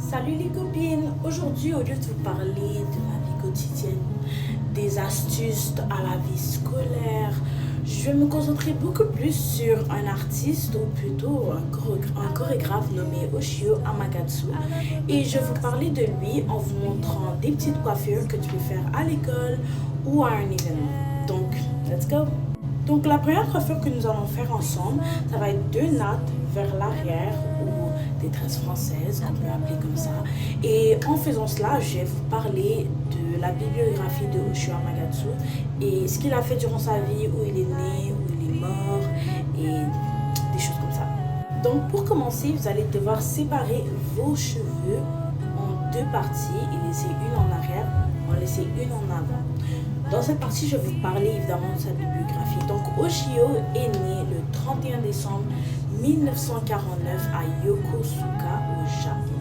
Salut les copines! Aujourd'hui, au lieu de vous parler de ma vie quotidienne, des astuces à la vie scolaire, je vais me concentrer beaucoup plus sur un artiste ou plutôt un chorégraphe nommé Oshio Amagatsu et je vais vous parler de lui en vous montrant des petites coiffures que tu peux faire à l'école ou à un événement. Donc, let's go! Donc la première coiffure que nous allons faire ensemble, ça va être deux nattes vers l'arrière ou des tresses françaises, qu'on peut appeler comme ça. Et en faisant cela, je vais vous parler de la bibliographie de Oshio Amagatsu et ce qu'il a fait durant sa vie, où il est né, où il est mort et des choses comme ça. Donc pour commencer, vous allez devoir séparer vos cheveux en deux parties et laisser une en arrière, en laisser une en avant. Dans cette partie, je vais vous parler évidemment de sa bibliographie. Donc, Oshio est né le 31 décembre 1949 à Yokosuka, au Japon.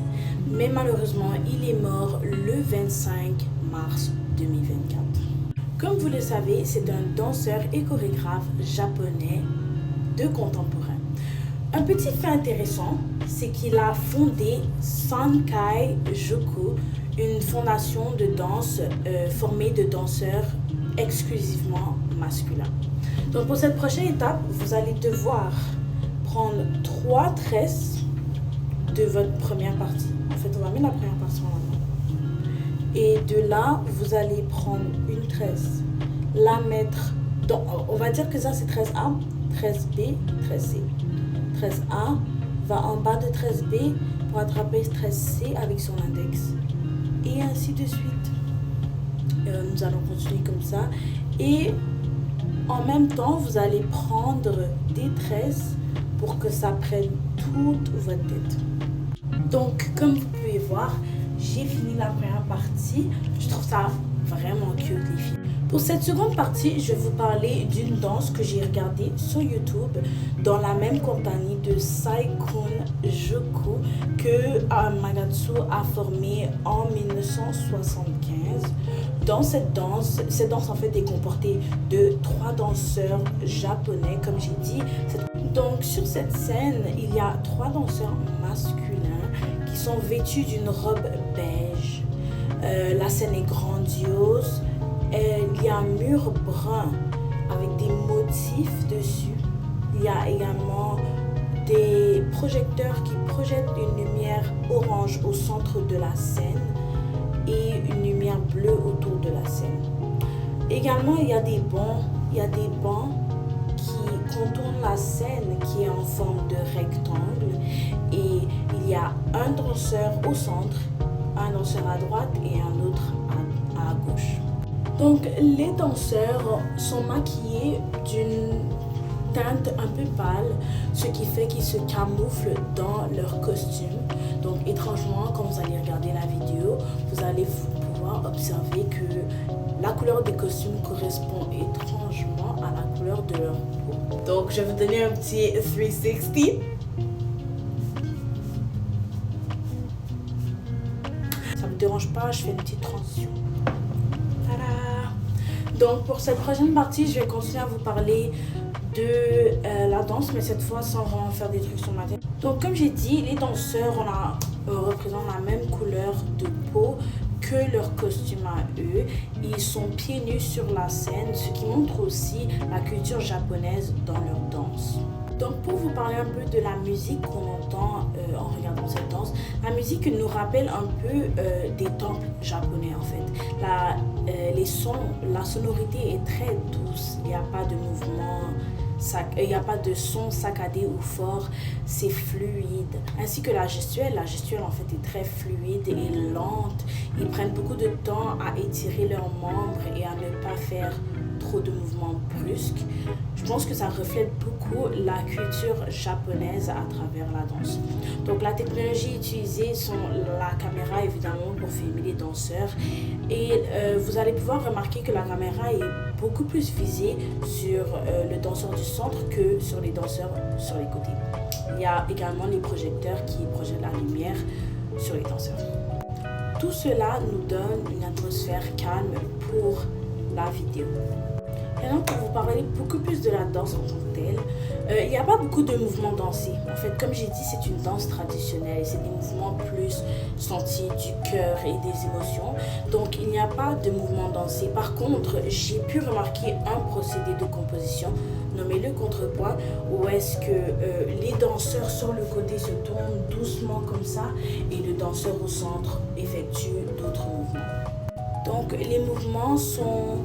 Mais malheureusement, il est mort le 25 mars 2024. Comme vous le savez, c'est un danseur et chorégraphe japonais de contemporain. Un petit fait intéressant, c'est qu'il a fondé Sankai Joku, une fondation de danse formée de danseurs exclusivement masculins. Donc pour cette prochaine étape, vous allez devoir prendre 3 tresses de votre première partie. En fait, on va mettre la première partie en avant. Et de là, vous allez prendre une tresse, la mettre dans, on va dire que ça c'est tresse A, tresse B, tresse C. Tresse A va en bas de tresse B pour attraper tresse C avec son index. Et ainsi de suite. Nous allons continuer comme ça. Et en même temps, vous allez prendre des tresses pour que ça prenne toute votre tête. Donc, comme vous pouvez voir, j'ai fini la première partie. Je trouve ça vraiment cute, les filles. Pour cette seconde partie, je vais vous parler d'une danse que j'ai regardée sur YouTube dans la même compagnie de Saikun Joku que Amagatsu a formée en 1975. Dans cette danse en fait est comportée de 3 danseurs japonais, comme j'ai dit. Donc sur cette scène, il y a 3 danseurs masculins qui sont vêtus d'une robe beige. La scène est grandiose. Il y a un mur brun avec des motifs dessus. Il y a également des projecteurs qui projettent une lumière orange au centre de la scène et une lumière bleue autour de la scène. Également, il y a des bancs qui contournent la scène qui est en forme de rectangle et il y a un danseur au centre, un danseur à droite et un autre à gauche. Donc les danseurs sont maquillés d'une teinte un peu pâle, ce qui fait qu'ils se camouflent dans leur costume. Donc étrangement, quand vous allez regarder la vidéo, vous allez pouvoir observer que la couleur des costumes correspond étrangement à la couleur de leur peau. Donc je vais vous donner un petit 360. Ça me dérange pas, je fais une petite transition. Donc pour cette prochaine partie, je vais continuer à vous parler de la danse, mais cette fois sans vraiment faire des trucs sur ma tête. Donc comme j'ai dit, les danseurs représentent la même couleur de peau que leur costume à eux. Ils sont pieds nus sur la scène, ce qui montre aussi la culture japonaise dans leur danse. Donc pour vous parler un peu de la musique qu'on entend en regardant cette danse, la musique nous rappelle un peu des temples japonais en fait. Les sons, la sonorité est très douce, il n'y a pas de mouvement, il n'y a pas de son saccadé ou fort, c'est fluide. Ainsi que la gestuelle en fait est très fluide et lente. Ils prennent beaucoup de temps à étirer leurs membres et à ne pas faire trop de mouvements brusques. Je pense que ça reflète beaucoup la culture japonaise à travers la danse. Donc la technologie utilisée sont la caméra évidemment pour filmer les danseurs et vous allez pouvoir remarquer que la caméra est beaucoup plus visée sur le danseur du centre que sur les danseurs sur les côtés. Il y a également les projecteurs qui projettent la lumière sur les danseurs. Tout cela nous donne une atmosphère calme pour la vidéo. Maintenant, pour vous parler beaucoup plus de la danse en tant que telle, il n'y a pas beaucoup de mouvements dansés. En fait, comme j'ai dit, c'est une danse traditionnelle et c'est des mouvements plus sentis du cœur et des émotions. Donc, il n'y a pas de mouvements dansés. Par contre, j'ai pu remarquer un procédé de composition, nommé le contrepoint, où est-ce que les danseurs sur le côté se tournent doucement comme ça et le danseur au centre effectue d'autres mouvements. Donc, les mouvements sont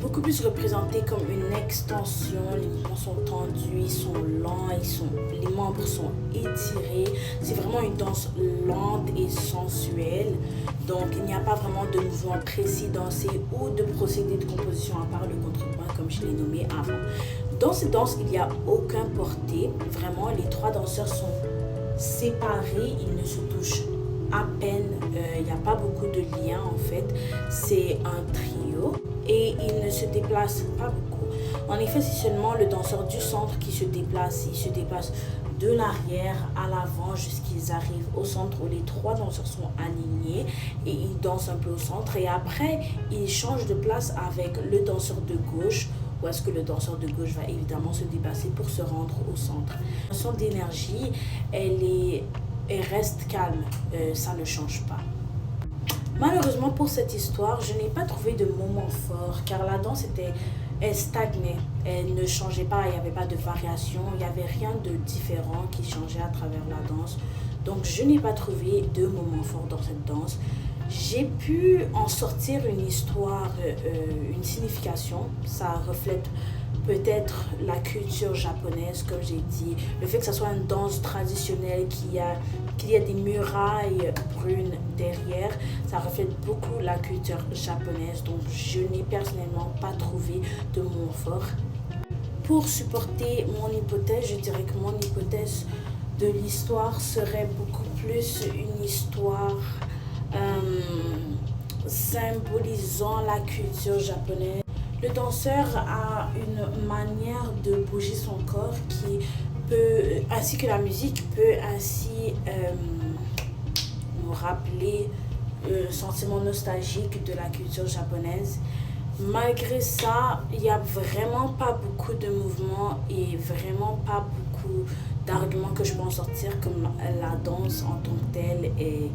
beaucoup plus représentés comme une extension. Les mouvements sont tendus, ils sont lents, les membres sont étirés. C'est vraiment une danse lente et sensuelle. Donc, il n'y a pas vraiment de mouvement précis dansé ou de procédé de composition à part le contrepoint, comme je l'ai nommé avant. Dans cette danse, il n'y a aucun porté. Vraiment, les trois danseurs sont séparés, ils ne se touchent à peine. Il n'y a pas beaucoup de liens en fait. C'est un trio et ils ne se déplacent pas beaucoup. En effet, c'est seulement le danseur du centre qui se déplace. Il se déplace de l'arrière à l'avant jusqu'ils arrivent au centre où les trois danseurs sont alignés et ils dansent un peu au centre. Et après, ils changent de place avec le danseur de gauche, où est-ce que le danseur de gauche va évidemment se déplacer pour se rendre au centre. La notion d'énergie, elle reste calme, ça ne change pas. Malheureusement pour cette histoire, je n'ai pas trouvé de moment fort car la danse elle stagnait, elle ne changeait pas, il n'y avait pas de variation, il n'y avait rien de différent qui changeait à travers la danse. Donc je n'ai pas trouvé de moment fort dans cette danse. J'ai pu en sortir une histoire, une signification, ça reflète peut-être la culture japonaise, comme j'ai dit, le fait que ça soit une danse traditionnelle, qu'il y a des murailles brunes derrière, ça reflète beaucoup la culture japonaise, donc je n'ai personnellement pas trouvé de mot fort. Pour supporter mon hypothèse, je dirais que mon hypothèse de l'histoire serait beaucoup plus une histoire symbolisant la culture japonaise. Le danseur a une manière de bouger son corps qui peut, ainsi que la musique, peut ainsi nous rappeler le sentiment nostalgique de la culture japonaise. Malgré ça, il n'y a vraiment pas beaucoup de mouvements et vraiment pas beaucoup d'arguments que je peux en sortir, comme la danse en tant que telle est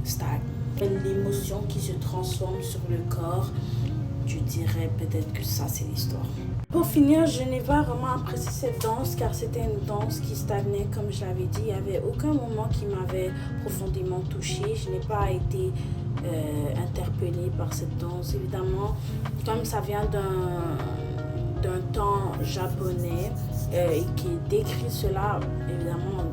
stagne. L'émotion qui se transforme sur le corps, je dirais peut-être que ça c'est l'histoire. Pour finir, je n'ai pas vraiment apprécié cette danse car c'était une danse qui stagnait, comme je l'avais dit. Il n'y avait aucun moment qui m'avait profondément touchée. Je n'ai pas été interpellée par cette danse. Évidemment, comme ça vient d'un temps japonais et qui décrit cela, évidemment,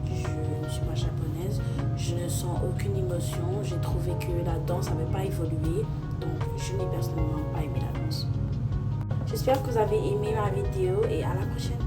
je ne suis pas japonaise. Je ne sens aucune émotion. J'ai trouvé que la danse n'avait pas évolué. Donc, je n'ai personnellement pas aimé la danse. J'espère que vous avez aimé ma vidéo et à la prochaine.